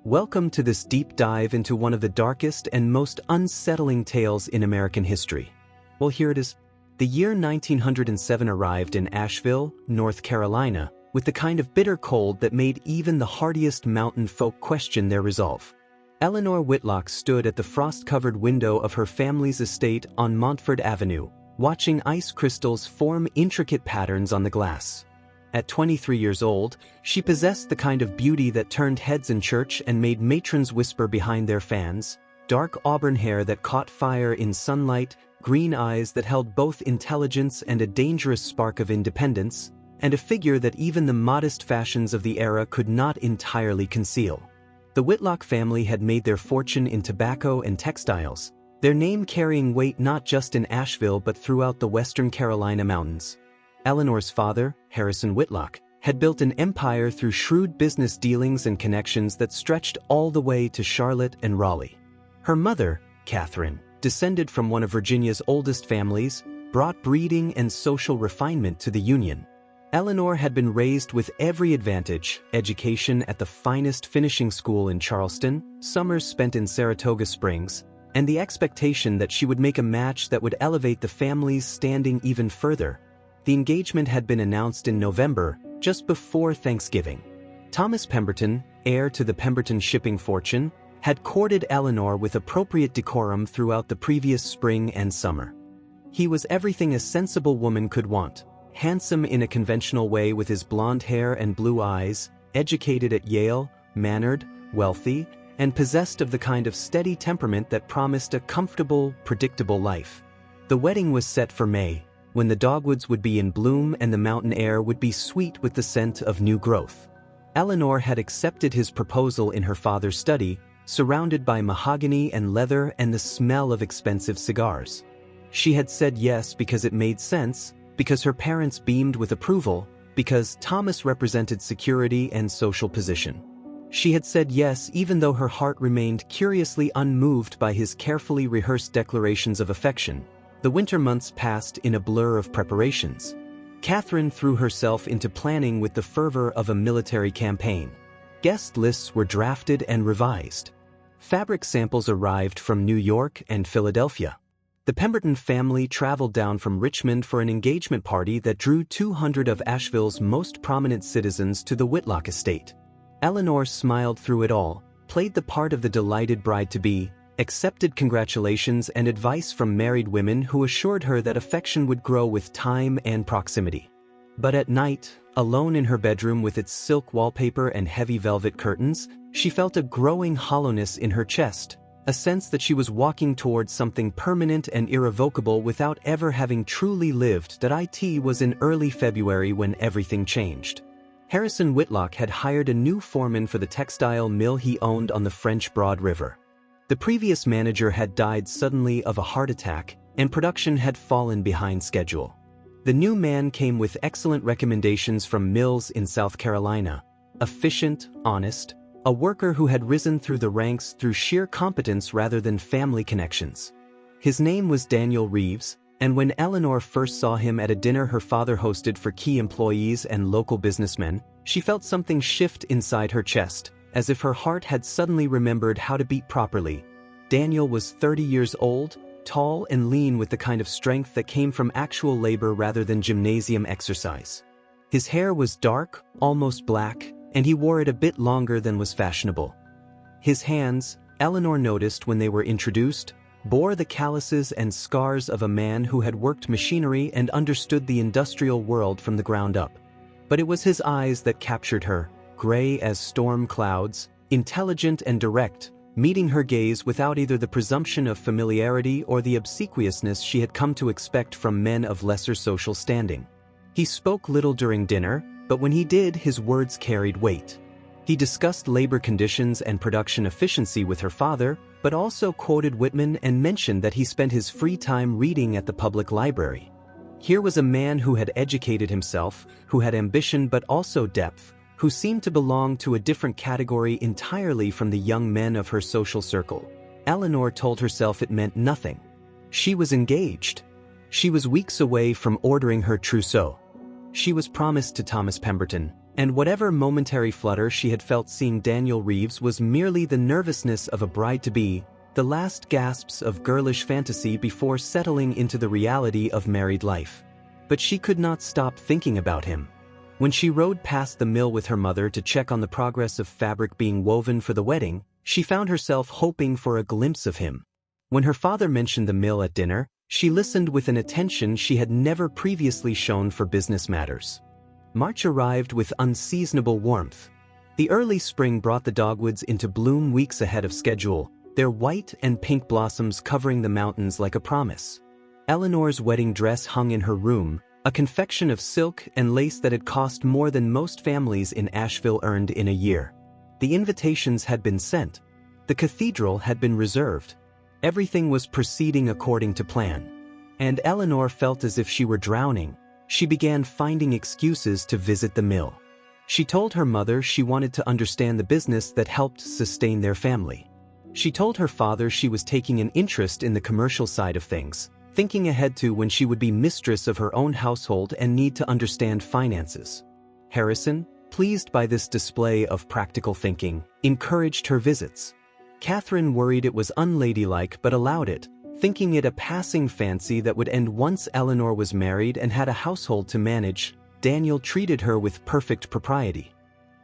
Welcome to this deep dive into one of the darkest and most unsettling tales in American history. Well, here it is. The year 1907 arrived in Asheville, North Carolina, with the kind of bitter cold that made even the hardiest mountain folk question their resolve. Eleanor Whitlock stood at the frost-covered window of her family's estate on Montford Avenue, watching ice crystals form intricate patterns on the glass. At 23 years old, she possessed the kind of beauty that turned heads in church and made matrons whisper behind their fans, dark auburn hair that caught fire in sunlight, green eyes that held both intelligence and a dangerous spark of independence, and a figure that even the modest fashions of the era could not entirely conceal. The Whitlock family had made their fortune in tobacco and textiles, their name carrying weight not just in Asheville but throughout the western Carolina mountains. Eleanor's father, Harrison Whitlock, had built an empire through shrewd business dealings and connections that stretched all the way to Charlotte and Raleigh. Her mother, Catherine, descended from one of Virginia's oldest families, brought breeding and social refinement to the Union. Eleanor had been raised with every advantage: education at the finest finishing school in Charleston, summers spent in Saratoga Springs, and the expectation that she would make a match that would elevate the family's standing even further. The engagement had been announced in November, just before Thanksgiving. Thomas Pemberton, heir to the Pemberton shipping fortune, had courted Eleanor with appropriate decorum throughout the previous spring and summer. He was everything a sensible woman could want: handsome in a conventional way with his blonde hair and blue eyes, educated at Yale, mannered, wealthy, and possessed of the kind of steady temperament that promised a comfortable, predictable life. The wedding was set for May, when the dogwoods would be in bloom and the mountain air would be sweet with the scent of new growth. Eleanor had accepted his proposal in her father's study, surrounded by mahogany and leather and the smell of expensive cigars. She had said yes because it made sense, because her parents beamed with approval, because Thomas represented security and social position. She had said yes even though her heart remained curiously unmoved by his carefully rehearsed declarations of affection. The winter months passed in a blur of preparations. Catherine threw herself into planning with the fervor of a military campaign. Guest lists were drafted and revised. Fabric samples arrived from New York and Philadelphia. The Pemberton family traveled down from Richmond for an engagement party that drew 200 of Asheville's most prominent citizens to the Whitlock estate. Eleanor smiled through it all, played the part of the delighted bride-to-be, accepted congratulations and advice from married women who assured her that affection would grow with time and proximity. But at night, alone in her bedroom with its silk wallpaper and heavy velvet curtains, she felt a growing hollowness in her chest, a sense that she was walking towards something permanent and irrevocable without ever having truly lived. It was in early February when everything changed. Harrison Whitlock had hired a new foreman for the textile mill he owned on the French Broad River. The previous manager had died suddenly of a heart attack, and production had fallen behind schedule. The new man came with excellent recommendations from mills in South Carolina: efficient, honest, a worker who had risen through the ranks through sheer competence rather than family connections. His name was Daniel Reeves, and when Eleanor first saw him at a dinner her father hosted for key employees and local businessmen, she felt something shift inside her chest, as if her heart had suddenly remembered how to beat properly. Daniel was 30 years old, tall and lean with the kind of strength that came from actual labor rather than gymnasium exercise. His hair was dark, almost black, and he wore it a bit longer than was fashionable. His hands, Eleanor noticed when they were introduced, bore the calluses and scars of a man who had worked machinery and understood the industrial world from the ground up. But it was his eyes that captured her, gray as storm clouds, intelligent and direct, meeting her gaze without either the presumption of familiarity or the obsequiousness she had come to expect from men of lesser social standing. He spoke little during dinner, but when he did, his words carried weight. He discussed labor conditions and production efficiency with her father, but also quoted Whitman and mentioned that he spent his free time reading at the public library. Here was a man who had educated himself, who had ambition but also depth, who seemed to belong to a different category entirely from the young men of her social circle. Eleanor told herself it meant nothing. She was engaged. She was weeks away from ordering her trousseau. She was promised to Thomas Pemberton, And whatever momentary flutter she had felt seeing Daniel Reeves was merely the nervousness of a bride-to-be, the last gasps of girlish fantasy before settling into the reality of married life. But she could not stop thinking about him. When she rode past the mill with her mother to check on the progress of fabric being woven for the wedding, she found herself hoping for a glimpse of him. When her father mentioned the mill at dinner, she listened with an attention she had never previously shown for business matters. March arrived with unseasonable warmth. The early spring brought the dogwoods into bloom weeks ahead of schedule, their white and pink blossoms covering the mountains like a promise. Eleanor's wedding dress hung in her room, a confection of silk and lace that had cost more than most families in Asheville earned in a year. The invitations had been sent. The cathedral had been reserved. Everything was proceeding according to plan. And Eleanor felt as if she were drowning. She began finding excuses to visit the mill. She told her mother she wanted to understand the business that helped sustain their family. She told her father she was taking an interest in the commercial side of things, thinking ahead to when she would be mistress of her own household and need to understand finances. Harrison, pleased by this display of practical thinking, encouraged her visits. Catherine worried it was unladylike but allowed it, thinking it a passing fancy that would end once Eleanor was married and had a household to manage. Daniel treated her with perfect propriety.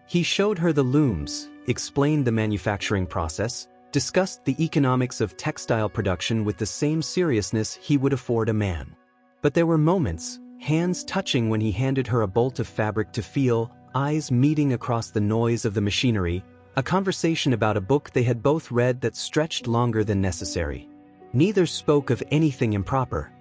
He showed her the looms, explained the manufacturing process, discussed the economics of textile production with the same seriousness he would afford a man. But there were moments, hands touching when he handed her a bolt of fabric to feel, eyes meeting across the noise of the machinery, a conversation about a book they had both read that stretched longer than necessary. Neither spoke of anything improper.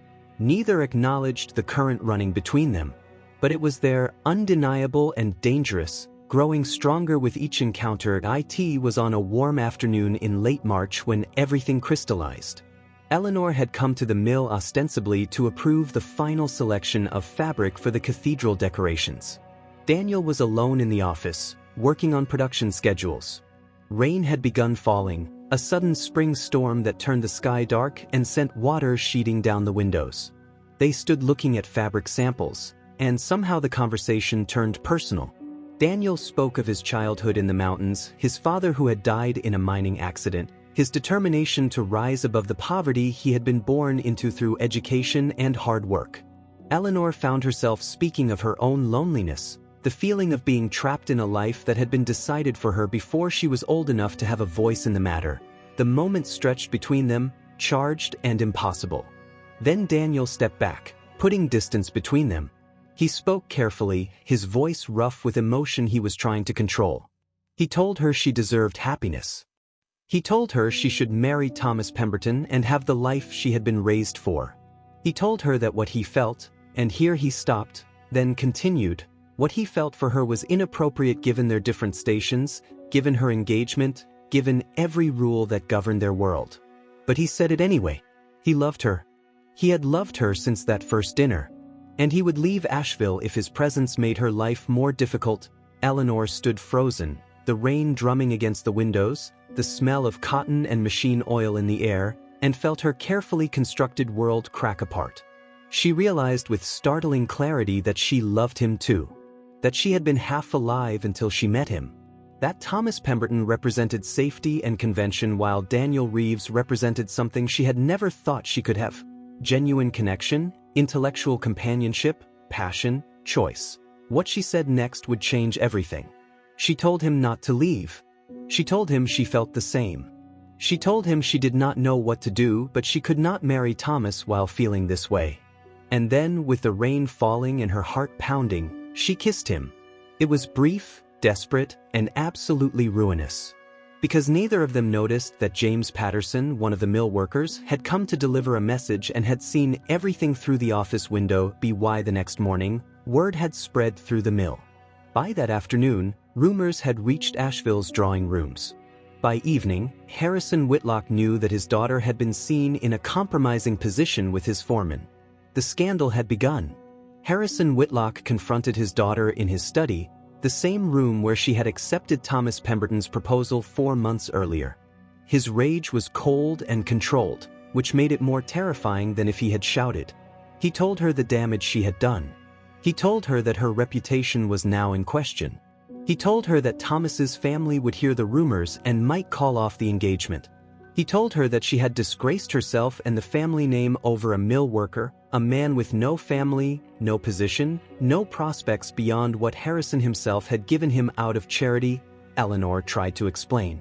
Neither acknowledged the current running between them. But it was there, undeniable and dangerous, growing stronger with each encounter. It was on a warm afternoon in late March when everything crystallized. Eleanor had come to the mill ostensibly to approve the final selection of fabric for the cathedral decorations. Daniel was alone in the office, working on production schedules. Rain had begun falling, a sudden spring storm that turned the sky dark and sent water sheeting down the windows. They stood looking at fabric samples, and somehow the conversation turned personal. Daniel spoke of his childhood in the mountains, his father who had died in a mining accident, his determination to rise above the poverty he had been born into through education and hard work. Eleanor found herself speaking of her own loneliness, the feeling of being trapped in a life that had been decided for her before she was old enough to have a voice in the matter. The moment stretched between them, charged and impossible. Then Daniel stepped back, putting distance between them. He spoke carefully, his voice rough with emotion he was trying to control. He told her she deserved happiness. He told her she should marry Thomas Pemberton and have the life she had been raised for. He told her that what he felt, and here he stopped, then continued, what he felt for her was inappropriate given their different stations, given her engagement, given every rule that governed their world. But he said it anyway. He loved her. He had loved her since that first dinner. And he would leave Asheville if his presence made her life more difficult. Eleanor stood frozen, the rain drumming against the windows, the smell of cotton and machine oil in the air, and felt her carefully constructed world crack apart. She realized with startling clarity that she loved him too. That she had been half alive until she met him. That Thomas Pemberton represented safety and convention while Daniel Reeves represented something she had never thought she could have. Genuine connection, intellectual companionship, passion, choice. What she said next would change everything. She told him not to leave. She told him she felt the same. She told him she did not know what to do, but she could not marry Thomas while feeling this way. And then, with the rain falling and her heart pounding, she kissed him. It was brief, desperate, and absolutely ruinous. Because neither of them noticed that James Patterson, one of the mill workers, had come to deliver a message and had seen everything through the office window. By the next morning, word had spread through the mill. By that afternoon, rumors had reached Asheville's drawing rooms. By evening, Harrison Whitlock knew that his daughter had been seen in a compromising position with his foreman. The scandal had begun. Harrison Whitlock confronted his daughter in his study, the same room where she had accepted Thomas Pemberton's proposal 4 months earlier. His rage was cold and controlled, which made it more terrifying than if he had shouted. He told her the damage she had done. He told her that her reputation was now in question. He told her that Thomas's family would hear the rumors and might call off the engagement. He told her that she had disgraced herself and the family name over a mill worker, a man with no family, no position, no prospects beyond what Harrison himself had given him out of charity. Eleanor tried to explain.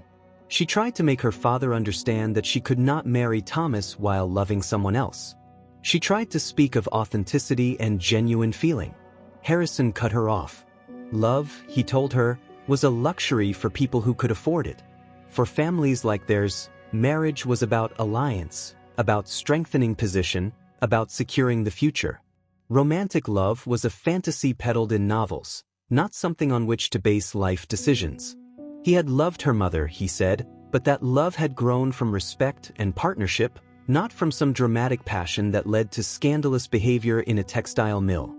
She tried to make her father understand that she could not marry Thomas while loving someone else. She tried to speak of authenticity and genuine feeling. Harrison cut her off. Love, he told her, was a luxury for people who could afford it. For families like theirs, marriage was about alliance, about strengthening position, about securing the future. Romantic love was a fantasy peddled in novels, not something on which to base life decisions. He had loved her mother, he said, but that love had grown from respect and partnership, not from some dramatic passion that led to scandalous behavior in a textile mill.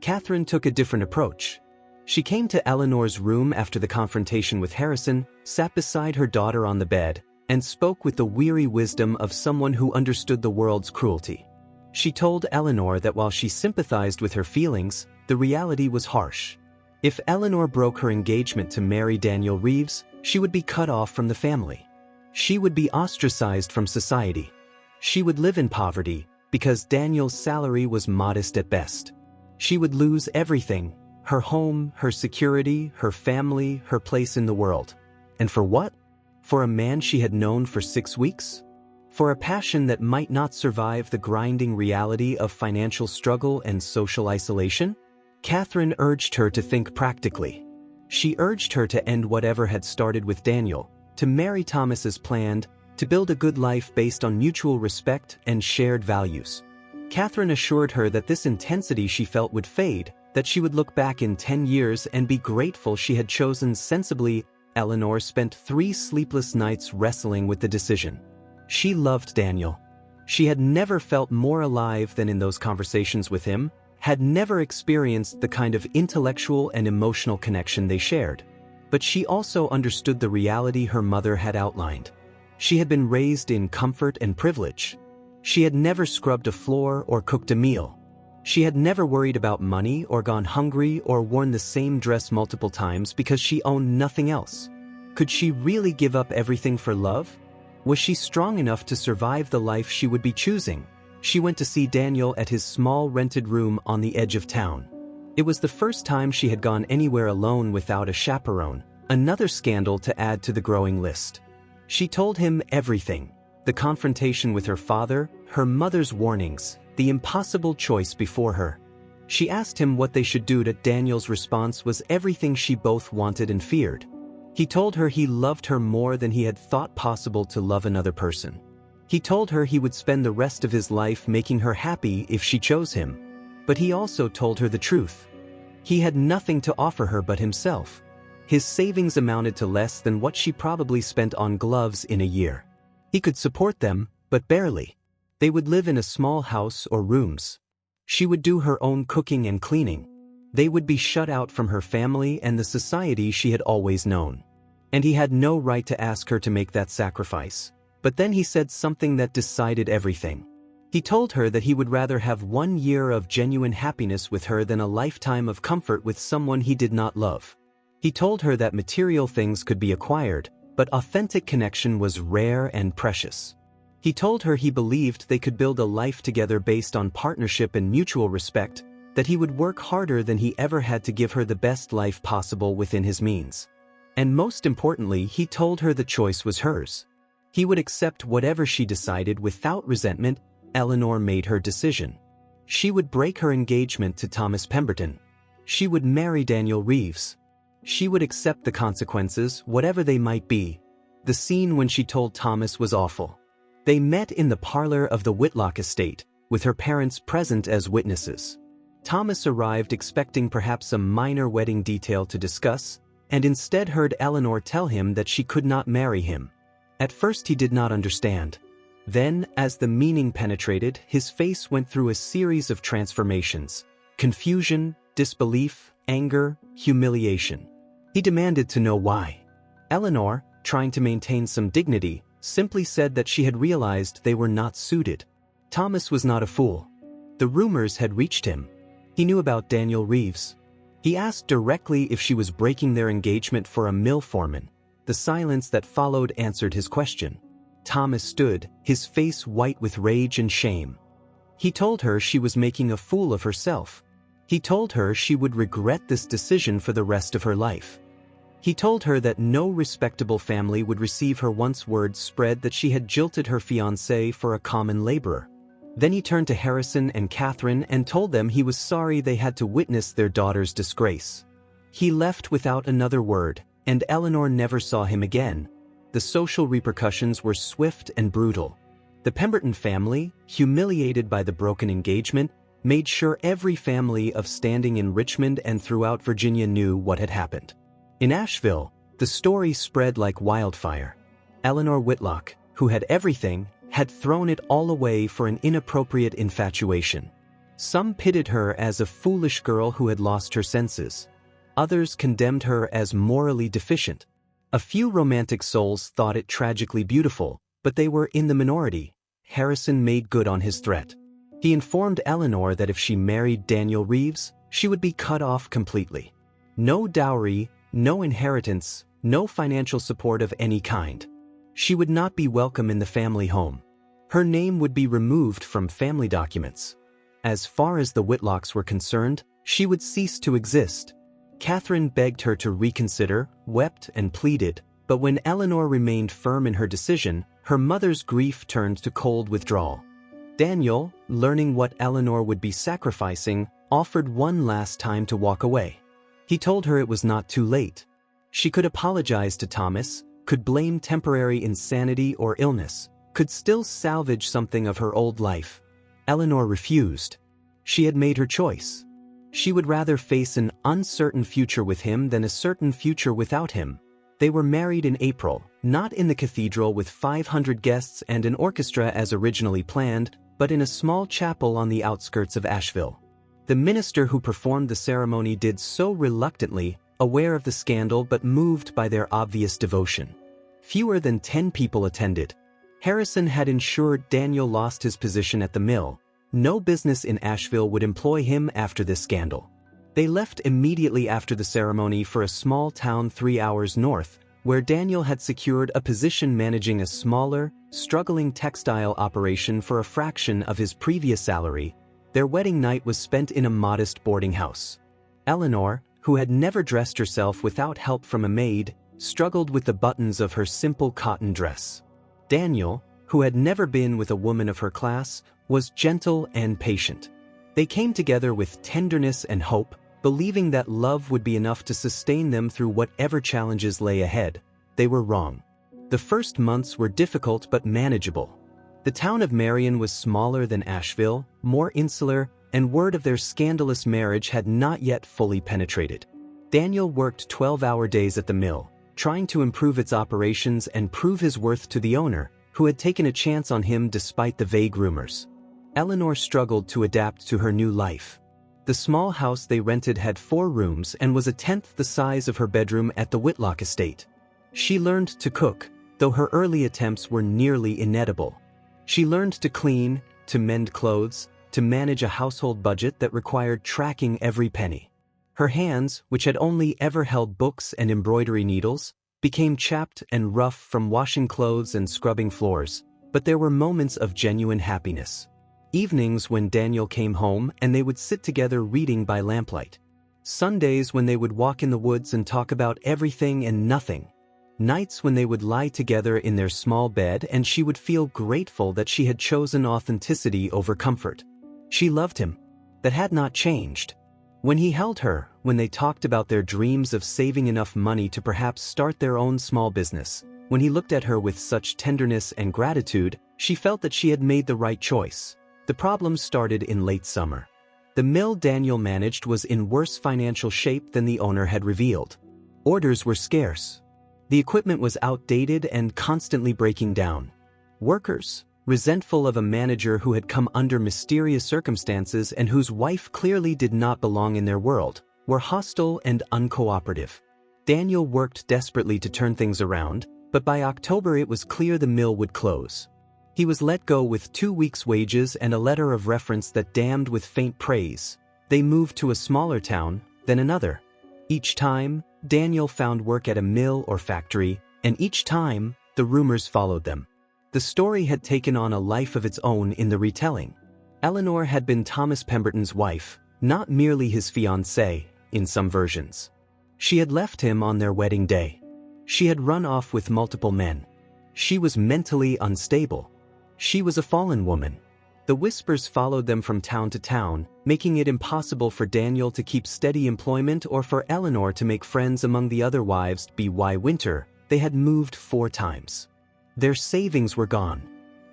Catherine took a different approach. She came to Eleanor's room after the confrontation with Harrison, sat beside her daughter on the bed, and spoke with the weary wisdom of someone who understood the world's cruelty. She told Eleanor that while she sympathized with her feelings, the reality was harsh. If Eleanor broke her engagement to marry Daniel Reeves, she would be cut off from the family. She would be ostracized from society. She would live in poverty, because Daniel's salary was modest at best. She would lose everything: her home, her security, her family, her place in the world. And for what? For a man she had known for 6 weeks? For a passion that might not survive the grinding reality of financial struggle and social isolation? Catherine urged her to think practically. She urged her to end whatever had started with Daniel, to marry Thomas as planned, to build a good life based on mutual respect and shared values. Catherine assured her that this intensity she felt would fade, that she would look back in 10 years and be grateful she had chosen sensibly. Eleanor spent 3 sleepless nights wrestling with the decision. She loved Daniel. She had never felt more alive than in those conversations with him, had never experienced the kind of intellectual and emotional connection they shared. But she also understood the reality her mother had outlined. She had been raised in comfort and privilege. She had never scrubbed a floor or cooked a meal. She had never worried about money or gone hungry or worn the same dress multiple times because she owned nothing else. Could she really give up everything for love? Was she strong enough to survive the life she would be choosing? She went to see Daniel at his small rented room on the edge of town. It was the first time she had gone anywhere alone without a chaperone, another scandal to add to the growing list. She told him everything: the confrontation with her father, her mother's warnings, the impossible choice before her. She asked him what they should do. Daniel's response was everything she both wanted and feared. He told her he loved her more than he had thought possible to love another person. He told her he would spend the rest of his life making her happy if she chose him. But he also told her the truth. He had nothing to offer her but himself. His savings amounted to less than what she probably spent on gloves in a year. He could support them, but barely. They would live in a small house or rooms. She would do her own cooking and cleaning. They would be shut out from her family and the society she had always known. And he had no right to ask her to make that sacrifice. But then he said something that decided everything. He told her that he would rather have 1 year of genuine happiness with her than a lifetime of comfort with someone he did not love. He told her that material things could be acquired, but authentic connection was rare and precious. He told her he believed they could build a life together based on partnership and mutual respect, that he would work harder than he ever had to give her the best life possible within his means. And most importantly, he told her the choice was hers. He would accept whatever she decided without resentment. Eleanor made her decision. She would break her engagement to Thomas Pemberton. She would marry Daniel Reeves. She would accept the consequences, whatever they might be. The scene when she told Thomas was awful. They met in the parlor of the Whitlock estate, with her parents present as witnesses. Thomas arrived expecting perhaps a minor wedding detail to discuss, and instead heard Eleanor tell him that she could not marry him. At first he did not understand. Then, as the meaning penetrated, his face went through a series of transformations: confusion, disbelief, anger, humiliation. He demanded to know why. Eleanor, trying to maintain some dignity, simply said that she had realized they were not suited. Thomas was not a fool. The rumors had reached him. He knew about Daniel Reeves. He asked directly if she was breaking their engagement for a mill foreman. The silence that followed answered his question. Thomas stood, his face white with rage and shame. He told her she was making a fool of herself. He told her she would regret this decision for the rest of her life. He told her that no respectable family would receive her once word spread that she had jilted her fiancé for a common laborer. Then he turned to Harrison and Catherine and told them he was sorry they had to witness their daughter's disgrace. He left without another word, and Eleanor never saw him again. The social repercussions were swift and brutal. The Pemberton family, humiliated by the broken engagement, made sure every family of standing in Richmond and throughout Virginia knew what had happened. In Asheville, the story spread like wildfire. Eleanor Whitlock, who had everything, had thrown it all away for an inappropriate infatuation. Some pitied her as a foolish girl who had lost her senses. Others condemned her as morally deficient. A few romantic souls thought it tragically beautiful, but they were in the minority. Harrison made good on his threat. He informed Eleanor that if she married Daniel Reeves, she would be cut off completely. No dowry, no inheritance, no financial support of any kind. She would not be welcome in the family home. Her name would be removed from family documents. As far as the Whitlocks were concerned, she would cease to exist. Catherine begged her to reconsider, wept and pleaded, but when Eleanor remained firm in her decision, her mother's grief turned to cold withdrawal. Daniel, learning what Eleanor would be sacrificing, offered one last time to walk away. He told her it was not too late. She could apologize to Thomas, could blame temporary insanity or illness, could still salvage something of her old life. Eleanor refused. She had made her choice. She would rather face an uncertain future with him than a certain future without him. They were married in April, not in the cathedral with 500 guests and an orchestra as originally planned, but in a small chapel on the outskirts of Asheville. The minister who performed the ceremony did so reluctantly, aware of the scandal but moved by their obvious devotion. Fewer than 10 people attended. Harrison had ensured Daniel lost his position at the mill. No business in Asheville would employ him after this scandal. They left immediately after the ceremony for a small town 3 hours north, where Daniel had secured a position managing a smaller, struggling textile operation for a fraction of his previous salary. Their wedding night was spent in a modest boarding house. Eleanor, who had never dressed herself without help from a maid, struggled with the buttons of her simple cotton dress. Daniel, who had never been with a woman of her class, was gentle and patient. They came together with tenderness and hope, believing that love would be enough to sustain them through whatever challenges lay ahead. They were wrong. The first months were difficult but manageable. The town of Marion was smaller than Asheville, more insular, and word of their scandalous marriage had not yet fully penetrated. Daniel worked 12-hour days at the mill, trying to improve its operations and prove his worth to the owner, who had taken a chance on him despite the vague rumors. Eleanor struggled to adapt to her new life. The small house they rented had 4 rooms and was a tenth the size of her bedroom at the Whitlock estate. She learned to cook, though her early attempts were nearly inedible. She learned to clean, to mend clothes, to manage a household budget that required tracking every penny. Her hands, which had only ever held books and embroidery needles, became chapped and rough from washing clothes and scrubbing floors, but there were moments of genuine happiness. Evenings when Daniel came home and they would sit together reading by lamplight. Sundays when they would walk in the woods and talk about everything and nothing. Nights when they would lie together in their small bed and she would feel grateful that she had chosen authenticity over comfort. She loved him. That had not changed. When he held her, when they talked about their dreams of saving enough money to perhaps start their own small business, when he looked at her with such tenderness and gratitude, she felt that she had made the right choice. The problem started in late summer. The mill Daniel managed was in worse financial shape than the owner had revealed. Orders were scarce. The equipment was outdated and constantly breaking down. Workers, resentful of a manager who had come under mysterious circumstances and whose wife clearly did not belong in their world, were hostile and uncooperative. Daniel worked desperately to turn things around, but by October it was clear the mill would close. He was let go with 2 weeks' wages and a letter of reference that damned with faint praise. They moved to a smaller town, then another. Each time, Daniel found work at a mill or factory, and each time, the rumors followed them. The story had taken on a life of its own in the retelling. Eleanor had been Thomas Pemberton's wife, not merely his fiancée, in some versions. She had left him on their wedding day. She had run off with multiple men. She was mentally unstable. She was a fallen woman. The whispers followed them from town to town, making it impossible for Daniel to keep steady employment or for Eleanor to make friends among the other wives. By winter, they had moved 4 times. Their savings were gone.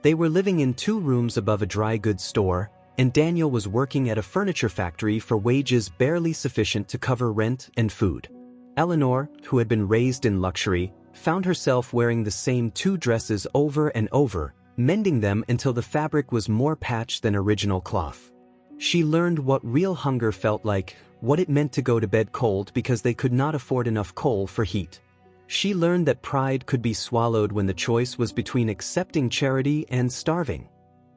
They were living in 2 rooms above a dry goods store, and Daniel was working at a furniture factory for wages barely sufficient to cover rent and food. Eleanor, who had been raised in luxury, found herself wearing the same 2 dresses over and over, mending them until the fabric was more patched than original cloth. She learned what real hunger felt like, what it meant to go to bed cold because they could not afford enough coal for heat. She learned that pride could be swallowed when the choice was between accepting charity and starving.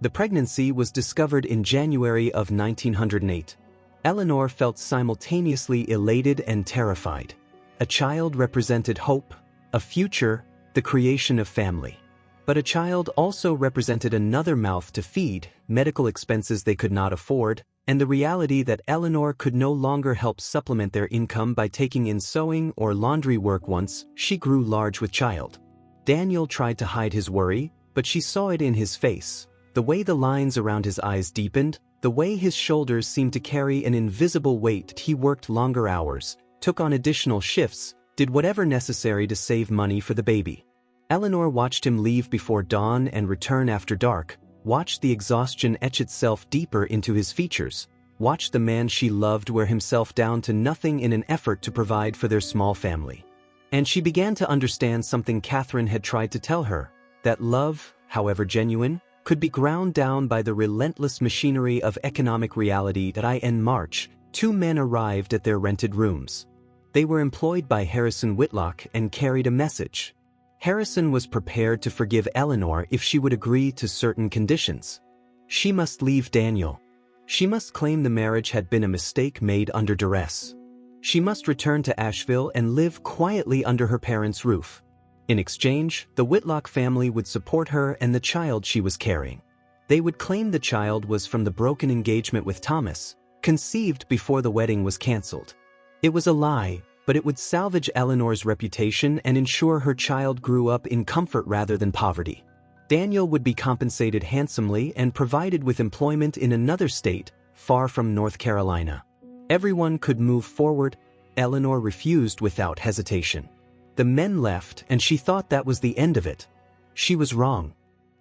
The pregnancy was discovered in January of 1908. Eleanor felt simultaneously elated and terrified. A child represented hope, a future, the creation of family. But a child also represented another mouth to feed, medical expenses they could not afford, and the reality that Eleanor could no longer help supplement their income by taking in sewing or laundry work once she grew large with child. Daniel tried to hide his worry, but she saw it in his face. The way the lines around his eyes deepened, the way his shoulders seemed to carry an invisible weight. He worked longer hours, took on additional shifts, did whatever necessary to save money for the baby. Eleanor watched him leave before dawn and return after dark, watched the exhaustion etch itself deeper into his features, watched the man she loved wear himself down to nothing in an effort to provide for their small family. And she began to understand something Catherine had tried to tell her, that love, however genuine, could be ground down by the relentless machinery of economic reality. In March, 2 men arrived at their rented rooms. They were employed by Harrison Whitlock and carried a message. Harrison was prepared to forgive Eleanor if she would agree to certain conditions. She must leave Daniel. She must claim the marriage had been a mistake made under duress. She must return to Asheville and live quietly under her parents' roof. In exchange, the Whitlock family would support her and the child she was carrying. They would claim the child was from the broken engagement with Thomas, conceived before the wedding was canceled. It was a lie, but it would salvage Eleanor's reputation and ensure her child grew up in comfort rather than poverty. Daniel would be compensated handsomely and provided with employment in another state, far from North Carolina. Everyone could move forward. Eleanor refused without hesitation. The men left, and she thought that was the end of it. She was wrong.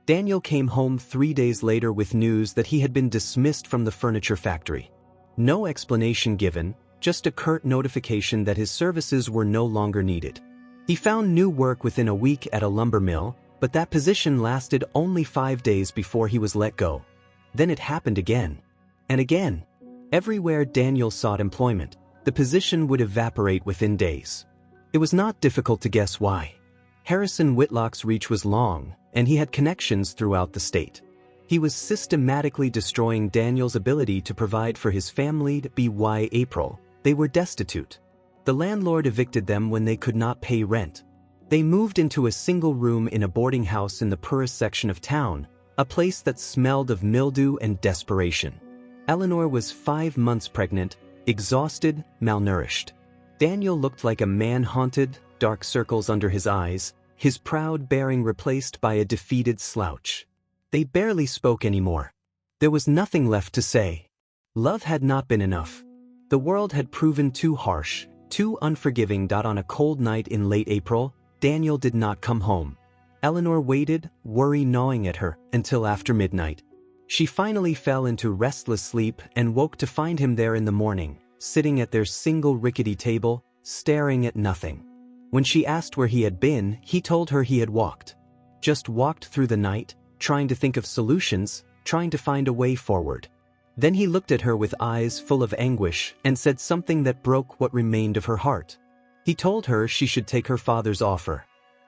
Daniel came home 3 days later with news that he had been dismissed from the furniture factory. No explanation given, just a curt notification that his services were no longer needed. He found new work within a week at a lumber mill, but that position lasted only 5 days before he was let go. Then it happened again. And again. Everywhere Daniel sought employment, the position would evaporate within days. It was not difficult to guess why. Harrison Whitlock's reach was long, and he had connections throughout the state. He was systematically destroying Daniel's ability to provide for his family. By April, they were destitute. The landlord evicted them when they could not pay rent. They moved into a single room in a boarding house in the poorest section of town, a place that smelled of mildew and desperation. Eleanor was 5 months pregnant, exhausted, malnourished. Daniel looked like a man haunted, dark circles under his eyes, his proud bearing replaced by a defeated slouch. They barely spoke anymore. There was nothing left to say. Love had not been enough. The world had proven too harsh, too unforgiving. On a cold night in late April, Daniel did not come home. Eleanor waited, worry gnawing at her, until after midnight. She finally fell into restless sleep and woke to find him there in the morning, sitting at their single rickety table, staring at nothing. When she asked where he had been, he told her he had walked. Just walked through the night, trying to think of solutions, trying to find a way forward. Then he looked at her with eyes full of anguish and said something that broke what remained of her heart. He told her she should take her father's offer.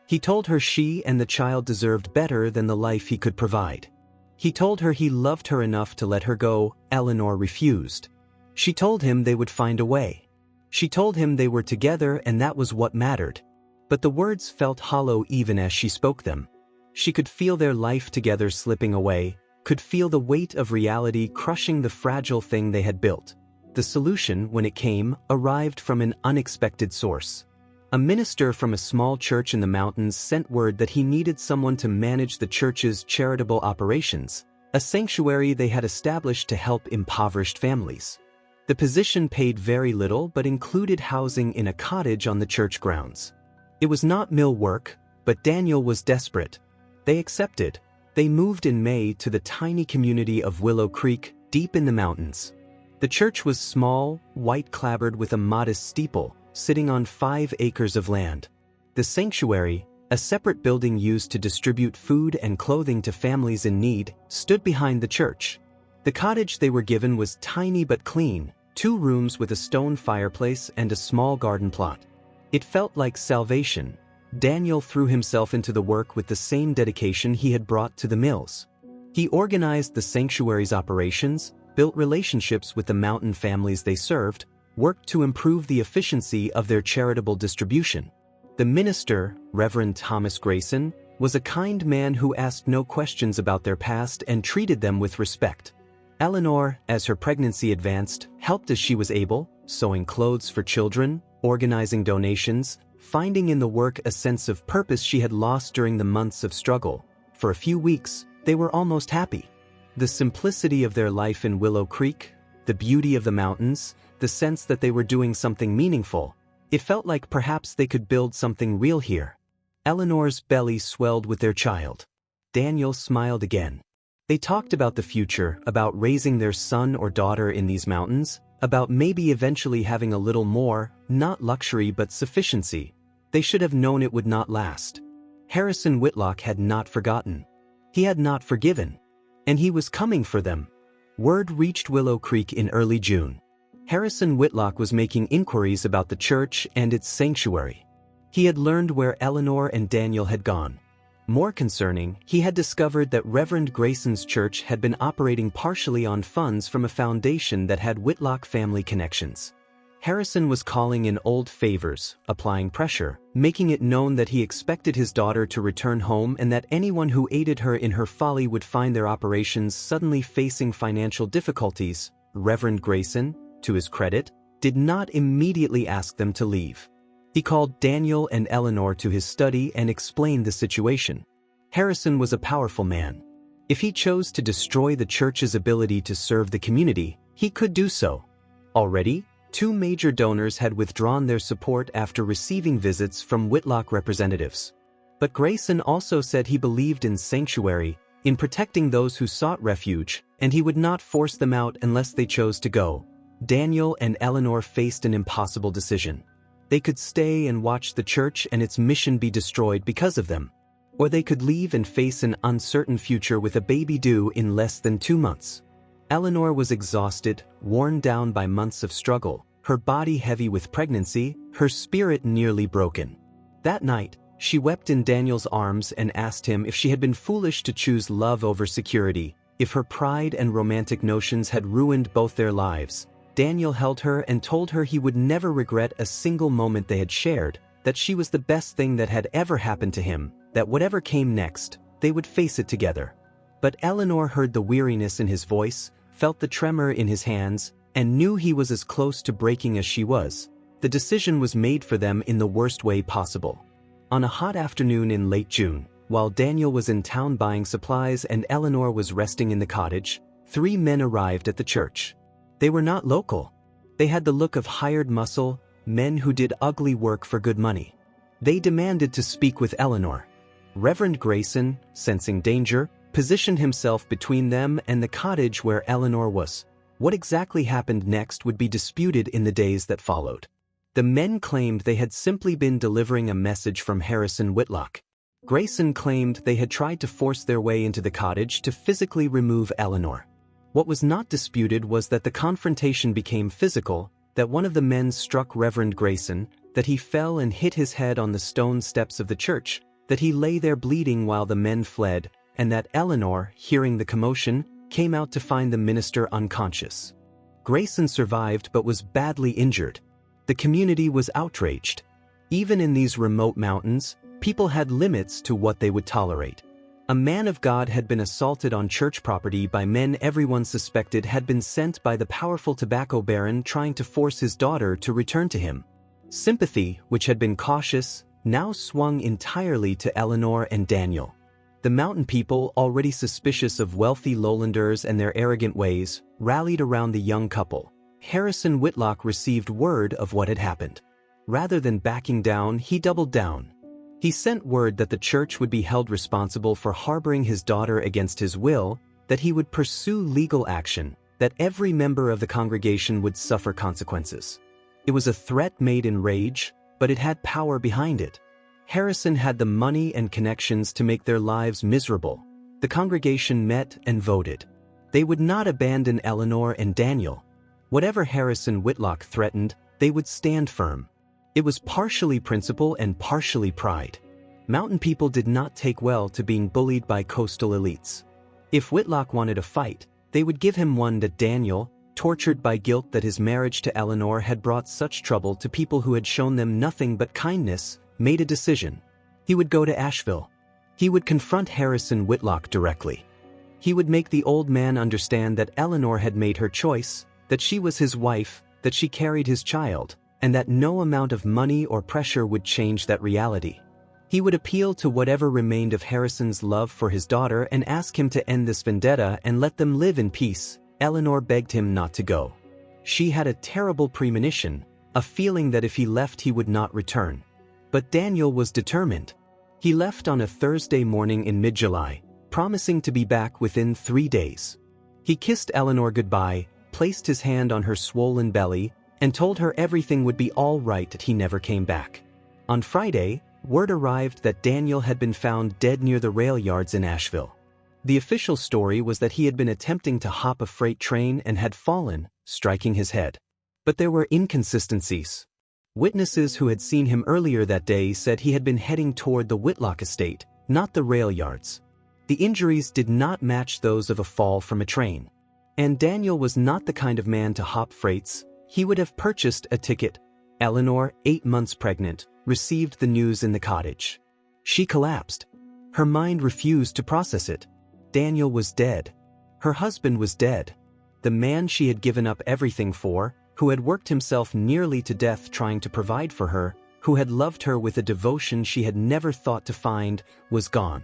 He told her she and the child deserved better than the life he could provide. He told her he loved her enough to let her go. Eleanor refused. She told him they would find a way. She told him they were together and that was what mattered. But the words felt hollow even as she spoke them. She could feel their life together slipping away, could feel the weight of reality crushing the fragile thing they had built. The solution, when it came, arrived from an unexpected source. A minister from a small church in the mountains sent word that he needed someone to manage the church's charitable operations, a sanctuary they had established to help impoverished families. The position paid very little but included housing in a cottage on the church grounds. It was not mill work, but Daniel was desperate. They accepted. They moved in May to the tiny community of Willow Creek, deep in the mountains. The church was small, white-clapboard with a modest steeple, sitting on 5 acres of land. The sanctuary, a separate building used to distribute food and clothing to families in need, stood behind the church. The cottage they were given was tiny but clean, 2 rooms with a stone fireplace and a small garden plot. It felt like salvation. Daniel threw himself into the work with the same dedication he had brought to the mills. He organized the sanctuary's operations, built relationships with the mountain families they served, worked to improve the efficiency of their charitable distribution. The minister, Reverend Thomas Grayson, was a kind man who asked no questions about their past and treated them with respect. Eleanor, as her pregnancy advanced, helped as she was able, sewing clothes for children, organizing donations, finding in the work a sense of purpose she had lost during the months of struggle. For a few weeks, they were almost happy. The simplicity of their life in Willow Creek, the beauty of the mountains, the sense that they were doing something meaningful, it felt like perhaps they could build something real here. Eleanor's belly swelled with their child. Daniel smiled again. They talked about the future, about raising their son or daughter in these mountains, about maybe eventually having a little more, not luxury but sufficiency. They should have known it would not last. Harrison Whitlock had not forgotten. He had not forgiven. And he was coming for them. Word reached Willow Creek in early June. Harrison Whitlock was making inquiries about the church and its sanctuary. He had learned where Eleanor and Daniel had gone. More concerning, he had discovered that Reverend Grayson's church had been operating partially on funds from a foundation that had Whitlock family connections. Harrison was calling in old favors, applying pressure, making it known that he expected his daughter to return home and that anyone who aided her in her folly would find their operations suddenly facing financial difficulties. Reverend Grayson, to his credit, did not immediately ask them to leave. He called Daniel and Eleanor to his study and explained the situation. Harrison was a powerful man. If he chose to destroy the church's ability to serve the community, he could do so. Already, 2 major donors had withdrawn their support after receiving visits from Whitlock representatives. But Grayson also said he believed in sanctuary, in protecting those who sought refuge, and he would not force them out unless they chose to go. Daniel and Eleanor faced an impossible decision. They could stay and watch the church and its mission be destroyed because of them. Or they could leave and face an uncertain future with a baby due in less than 2 months. Eleanor was exhausted, worn down by months of struggle, her body heavy with pregnancy, her spirit nearly broken. That night, she wept in Daniel's arms and asked him if she had been foolish to choose love over security, if her pride and romantic notions had ruined both their lives. Daniel held her and told her he would never regret a single moment they had shared, that she was the best thing that had ever happened to him, that whatever came next, they would face it together. But Eleanor heard the weariness in his voice, felt the tremor in his hands, and knew he was as close to breaking as she was. The decision was made for them in the worst way possible. On a hot afternoon in late June, while Daniel was in town buying supplies and Eleanor was resting in the cottage, 3 men arrived at the church. They were not local. They had the look of hired muscle, men who did ugly work for good money. They demanded to speak with Eleanor. Reverend Grayson, sensing danger, positioned himself between them and the cottage where Eleanor was. What exactly happened next would be disputed in the days that followed. The men claimed they had simply been delivering a message from Harrison Whitlock. Grayson claimed they had tried to force their way into the cottage to physically remove Eleanor. What was not disputed was that the confrontation became physical, that one of the men struck Reverend Grayson, that he fell and hit his head on the stone steps of the church, that he lay there bleeding while the men fled, and that Eleanor, hearing the commotion, came out to find the minister unconscious. Grayson survived but was badly injured. The community was outraged. Even in these remote mountains, people had limits to what they would tolerate. A man of God had been assaulted on church property by men everyone suspected had been sent by the powerful tobacco baron trying to force his daughter to return to him. Sympathy, which had been cautious, now swung entirely to Eleanor and Daniel. The mountain people, already suspicious of wealthy lowlanders and their arrogant ways, rallied around the young couple. Harrison Whitlock received word of what had happened. Rather than backing down, he doubled down. He sent word that the church would be held responsible for harboring his daughter against his will, that he would pursue legal action, that every member of the congregation would suffer consequences. It was a threat made in rage, but it had power behind it. Harrison had the money and connections to make their lives miserable. The congregation met and voted. They would not abandon Eleanor and Daniel. Whatever Harrison Whitlock threatened, they would stand firm. It was partially principle and partially pride. Mountain people did not take well to being bullied by coastal elites. If Whitlock wanted a fight, they would give him one. That Daniel, tortured by guilt that his marriage to Eleanor had brought such trouble to people who had shown them nothing but kindness, made a decision. He would go to Asheville. He would confront Harrison Whitlock directly. He would make the old man understand that Eleanor had made her choice, that she was his wife, that she carried his child, and that no amount of money or pressure would change that reality. He would appeal to whatever remained of Harrison's love for his daughter and ask him to end this vendetta and let them live in peace. Eleanor begged him not to go. She had a terrible premonition, a feeling that if he left he would not return. But Daniel was determined. He left on a Thursday morning in mid-July, promising to be back within 3 days. He kissed Eleanor goodbye, placed his hand on her swollen belly, and told her everything would be all right. He never came back. On Friday, word arrived that Daniel had been found dead near the rail yards in Asheville. The official story was that he had been attempting to hop a freight train and had fallen, striking his head. But there were inconsistencies. Witnesses who had seen him earlier that day said he had been heading toward the Whitlock estate, not the rail yards. The injuries did not match those of a fall from a train. And Daniel was not the kind of man to hop freights. He would have purchased a ticket. Eleanor, 8 months pregnant, received the news in the cottage. She collapsed. Her mind refused to process it. Daniel was dead. Her husband was dead. The man she had given up everything for, who had worked himself nearly to death trying to provide for her, who had loved her with a devotion she had never thought to find, was gone.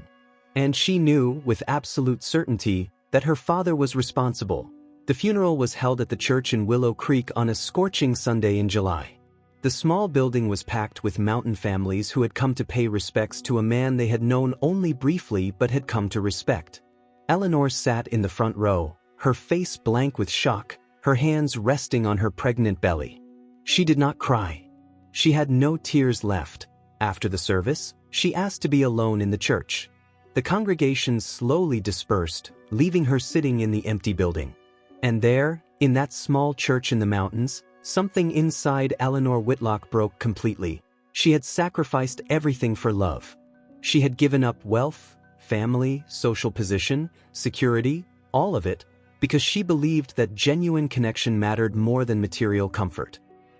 And she knew, with absolute certainty, that her father was responsible. The funeral was held at the church in Willow Creek on a scorching Sunday in July. The small building was packed with mountain families who had come to pay respects to a man they had known only briefly but had come to respect. Eleanor sat in the front row, her face blank with shock, her hands resting on her pregnant belly. She did not cry. She had no tears left. After the service, she asked to be alone in the church. The congregation slowly dispersed, leaving her sitting in the empty building. And there, in that small church in the mountains, something inside Eleanor Whitlock broke completely. She had sacrificed everything for love. She had given up wealth, family, social position, security, all of it, because she believed that genuine connection mattered more than material comfort.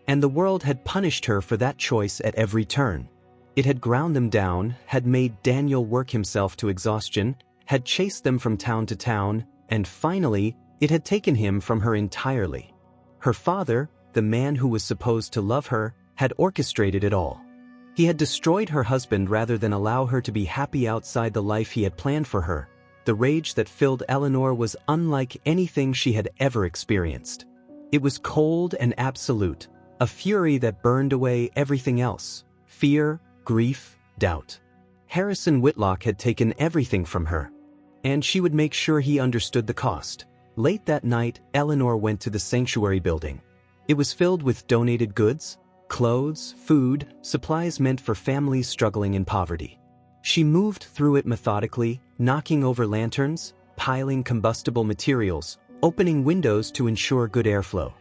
And the world had punished her for that choice at every turn. It had ground them down, had made Daniel work himself to exhaustion, had chased them from town to town, and finally, it had taken him from her entirely. Her father, the man who was supposed to love her, had orchestrated it all. He had destroyed her husband rather than allow her to be happy outside the life he had planned for her. The rage that filled Eleanor was unlike anything she had ever experienced. It was cold and absolute, a fury that burned away everything else: fear, grief, doubt. Harrison Whitlock had taken everything from her, and she would make sure he understood the cost. Late that night, Eleanor went to the sanctuary building. It was filled with donated goods, clothes, food, supplies meant for families struggling in poverty. She moved through it methodically, knocking over lanterns, piling combustible materials, opening windows to ensure good airflow.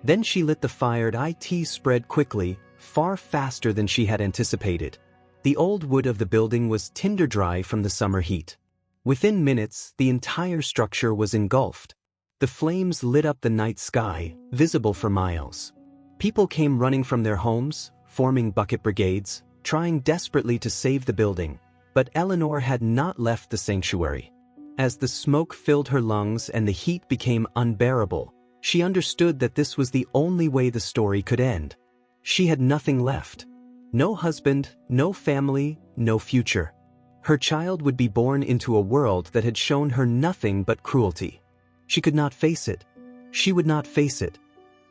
Then she lit the fire. It spread quickly, far faster than she had anticipated. The old wood of the building was tinder dry from the summer heat. Within minutes, the entire structure was engulfed. The flames lit up the night sky, visible for miles. People came running from their homes, forming bucket brigades, trying desperately to save the building, but Eleanor had not left the sanctuary. As the smoke filled her lungs and the heat became unbearable, she understood that this was the only way the story could end. She had nothing left. No husband, no family, no future. Her child would be born into a world that had shown her nothing but cruelty. She could not face it. She would not face it.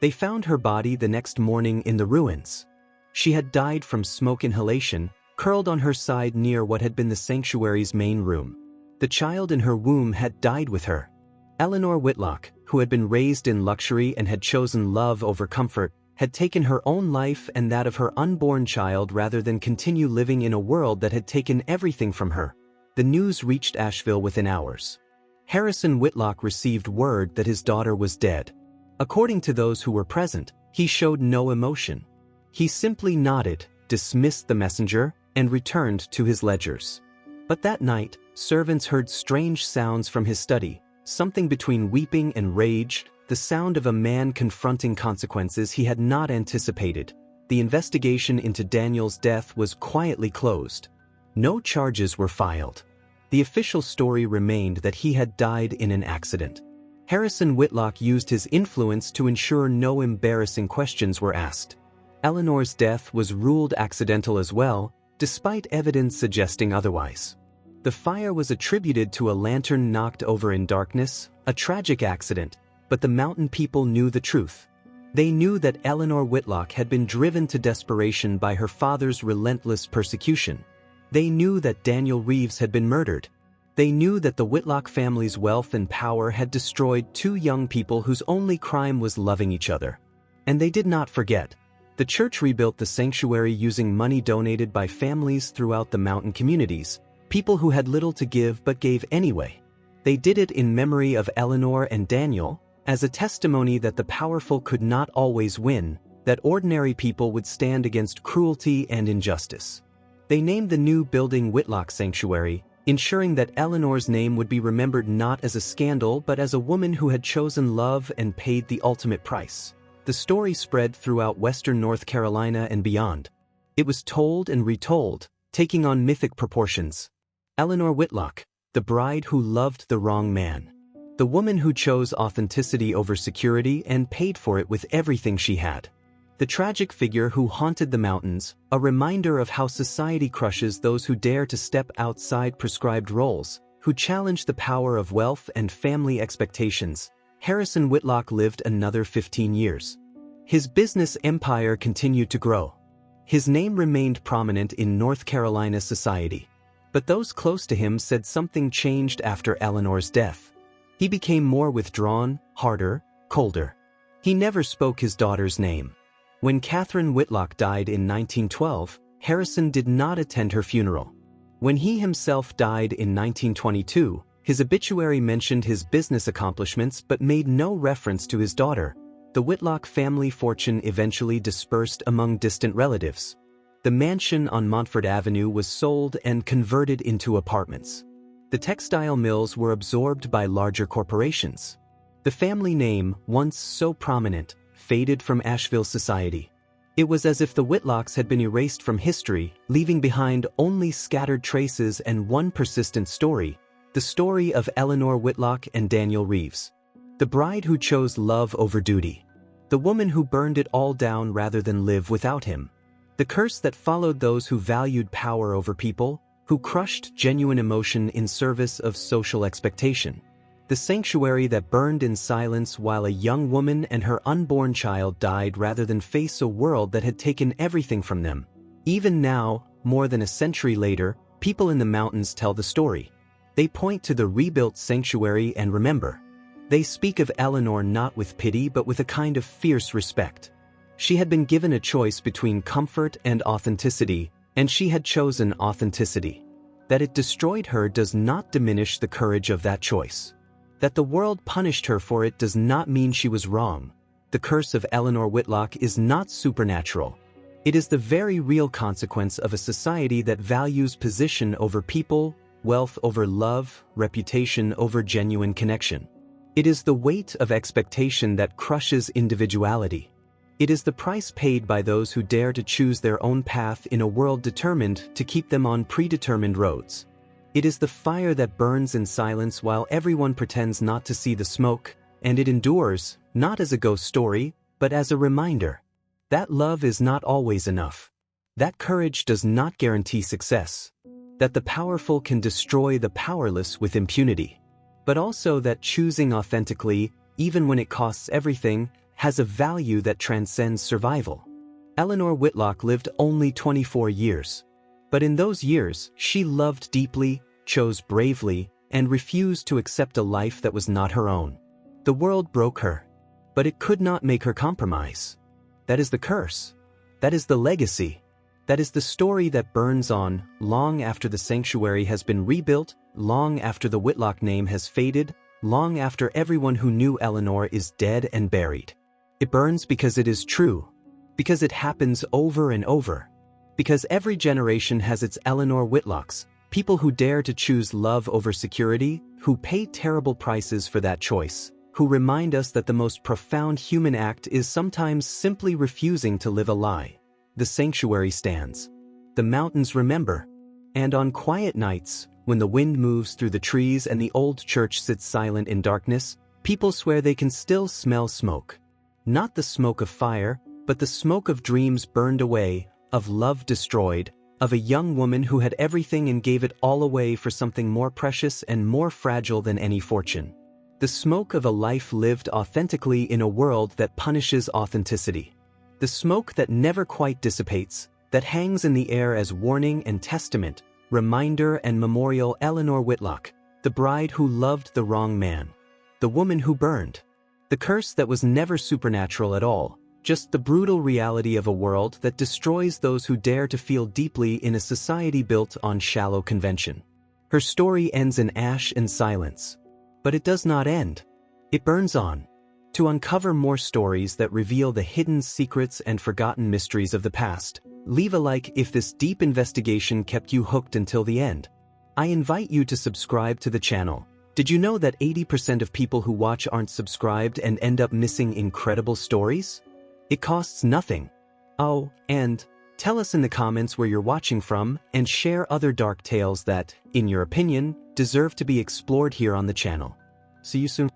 They found her body the next morning in the ruins. She had died from smoke inhalation, curled on her side near what had been the sanctuary's main room. The child in her womb had died with her. Eleanor Whitlock, who had been raised in luxury and had chosen love over comfort, had taken her own life and that of her unborn child rather than continue living in a world that had taken everything from her. The news reached Asheville within hours. Harrison Whitlock received word that his daughter was dead. According to those who were present, he showed no emotion. He simply nodded, dismissed the messenger, and returned to his ledgers. But that night, servants heard strange sounds from his study, something between weeping and rage, the sound of a man confronting consequences he had not anticipated. The investigation into Daniel's death was quietly closed. No charges were filed. The official story remained that he had died in an accident. Harrison Whitlock used his influence to ensure no embarrassing questions were asked. Eleanor's death was ruled accidental as well, despite evidence suggesting otherwise. The fire was attributed to a lantern knocked over in darkness, a tragic accident, but the mountain people knew the truth. They knew that Eleanor Whitlock had been driven to desperation by her father's relentless persecution. They knew that Daniel Reeves had been murdered. They knew that the Whitlock family's wealth and power had destroyed two young people whose only crime was loving each other. And they did not forget. The church rebuilt the sanctuary using money donated by families throughout the mountain communities, people who had little to give but gave anyway. They did it in memory of Eleanor and Daniel, as a testimony that the powerful could not always win, that ordinary people would stand against cruelty and injustice. They named the new building Whitlock Sanctuary, ensuring that Eleanor's name would be remembered not as a scandal but as a woman who had chosen love and paid the ultimate price. The story spread throughout western North Carolina and beyond. It was told and retold, taking on mythic proportions. Eleanor Whitlock, the bride who loved the wrong man. The woman who chose authenticity over security and paid for it with everything she had. The tragic figure who haunted the mountains, a reminder of how society crushes those who dare to step outside prescribed roles, who challenge the power of wealth and family expectations. Harrison Whitlock lived another 15 years. His business empire continued to grow. His name remained prominent in North Carolina society. But those close to him said something changed after Eleanor's death. He became more withdrawn, harder, colder. He never spoke his daughter's name. When Catherine Whitlock died in 1912, Harrison did not attend her funeral. When he himself died in 1922, his obituary mentioned his business accomplishments but made no reference to his daughter. The Whitlock family fortune eventually dispersed among distant relatives. The mansion on Montford Avenue was sold and converted into apartments. The textile mills were absorbed by larger corporations. The family name, once so prominent, faded from Asheville society. It was as if the Whitlocks had been erased from history, leaving behind only scattered traces and one persistent story, the story of Eleanor Whitlock and Daniel Reeves. The bride who chose love over duty. The woman who burned it all down rather than live without him. The curse that followed those who valued power over people, who crushed genuine emotion in service of social expectation. The sanctuary that burned in silence while a young woman and her unborn child died rather than face a world that had taken everything from them. Even now, more than a century later, people in the mountains tell the story. They point to the rebuilt sanctuary and remember. They speak of Eleanor not with pity but with a kind of fierce respect. She had been given a choice between comfort and authenticity, and she had chosen authenticity. That it destroyed her does not diminish the courage of that choice. That the world punished her for it does not mean she was wrong. The curse of Eleanor Whitlock is not supernatural. It is the very real consequence of a society that values position over people, wealth over love, reputation over genuine connection. It is the weight of expectation that crushes individuality. It is the price paid by those who dare to choose their own path in a world determined to keep them on predetermined roads. It is the fire that burns in silence while everyone pretends not to see the smoke, and it endures, not as a ghost story, but as a reminder that love is not always enough, that courage does not guarantee success, that the powerful can destroy the powerless with impunity, but also that choosing authentically, even when it costs everything, has a value that transcends survival. Eleanor Whitlock lived only 24 years. But in those years, she loved deeply, chose bravely, and refused to accept a life that was not her own. The world broke her, but it could not make her compromise. That is the curse. That is the legacy. That is the story that burns on, long after the sanctuary has been rebuilt, long after the Whitlock name has faded, long after everyone who knew Eleanor is dead and buried. It burns because it is true, because it happens over and over, because every generation has its Eleanor Whitlocks, people who dare to choose love over security, who pay terrible prices for that choice, who remind us that the most profound human act is sometimes simply refusing to live a lie. The sanctuary stands. The mountains remember. And on quiet nights, when the wind moves through the trees and the old church sits silent in darkness, people swear they can still smell smoke. Not the smoke of fire, but the smoke of dreams burned away, of love destroyed, of a young woman who had everything and gave it all away for something more precious and more fragile than any fortune. The smoke of a life lived authentically in a world that punishes authenticity. The smoke that never quite dissipates, that hangs in the air as warning and testament, reminder and memorial. Eleanor Whitlock, the bride who loved the wrong man, the woman who burned. The curse that was never supernatural at all, just the brutal reality of a world that destroys those who dare to feel deeply in a society built on shallow convention. Her story ends in ash and silence. But it does not end. It burns on. To uncover more stories that reveal the hidden secrets and forgotten mysteries of the past, leave a like if this deep investigation kept you hooked until the end. I invite you to subscribe to the channel. Did you know that 80% of people who watch aren't subscribed and end up missing incredible stories? It costs nothing. Oh, and tell us in the comments where you're watching from and share other dark tales that, in your opinion, deserve to be explored here on the channel. See you soon.